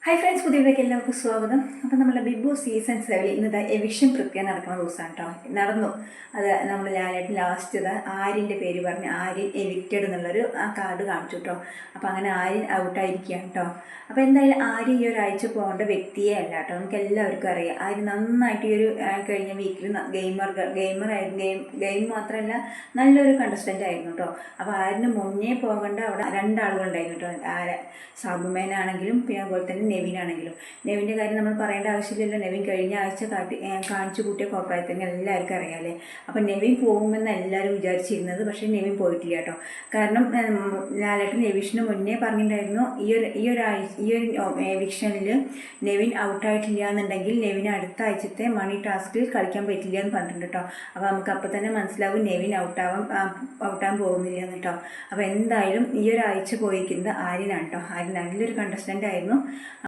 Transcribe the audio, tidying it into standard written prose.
Hi friends, പുതിയവിടേക്ക് എല്ലാവർക്കും സ്വാഗതം. അപ്പോൾ നമ്മുടെ ബിഗ് ബോസ് സീസൺ 7 ഇന്നത്തെ എവിക്ഷൻ പ്രക്രിയ നടക്കുന്ന ദിവസമാണ് കേട്ടോ. നടന്നു അത് നമ്മൾ ലാലായിട്ട് ലാസ്റ്റ് ആര്യൻ്റെ പേര് പറഞ്ഞ് ആര്യൻ എവിക്റ്റഡ് എന്നുള്ളൊരു കാർഡ് കാണിച്ചു കേട്ടോ. അപ്പോൾ അങ്ങനെ ആര്യൻ ഔട്ടായിരിക്കുകയാണ് കേട്ടോ. അപ്പോൾ എന്തായാലും ആര്യൻ ഈ ഒരാഴ്ച പോകേണ്ട വ്യക്തിയെ അല്ല കേട്ടോ. നമുക്ക് എല്ലാവർക്കും അറിയാം ആര്യൻ നന്നായിട്ട് ഈ ഒരു കഴിഞ്ഞ വീക്കിൽ ഗെയിം മാത്രമല്ല നല്ലൊരു കണ്ടസ്റ്റൻ്റ് ആയിരുന്നു കേട്ടോ. അപ്പോൾ ആര്യന് മുന്നേ പോകേണ്ട അവിടെ രണ്ടാളുകളുണ്ടായിരുന്നു കേട്ടോ. സാബുമേനാണെങ്കിലും പിന്നെ അതുപോലെ തന്നെ നെവിനാണെങ്കിലും. നെവിൻ്റെ കാര്യം നമ്മൾ പറയേണ്ട ആവശ്യമില്ലല്ലോ. നെവിൻ കഴിഞ്ഞ ആഴ്ച കാണിച്ചു കൂട്ടിയ കോപ്രായത്തിന് എല്ലാവർക്കും അറിയാമല്ലേ. അപ്പം നെവിൻ പോകുമെന്ന് എല്ലാവരും വിചാരിച്ചിരുന്നത്, പക്ഷേ നെവിൻ പോയിട്ടില്ല കേട്ടോ. കാരണം ലാലേട്ടൻ എവിക്ഷന് മുന്നേ പറഞ്ഞിട്ടുണ്ടായിരുന്നു ഈ ഒരു എവിക്ഷനിൽ നെവിൻ ഔട്ടായിട്ടില്ല എന്നുണ്ടെങ്കിൽ നെവിന് അടുത്ത ആഴ്ചത്തെ മണി ടാസ്കിൽ കളിക്കാൻ പറ്റില്ല എന്ന് പറഞ്ഞിട്ടുണ്ട് കേട്ടോ. അപ്പോൾ നമുക്ക് അപ്പം തന്നെ മനസ്സിലാവും നെവിൻ ഔട്ടാൻ പോകുന്നില്ല എന്ന് കേട്ടോ. അപ്പോൾ എന്തായാലും ഈ ഒരാഴ്ച പോയിരിക്കുന്നത് ആര്യനാണ് കേട്ടോ. ആര്യൻ നല്ലൊരു കണ്ടസ്റ്റൻ്റ് ആയിരുന്നു.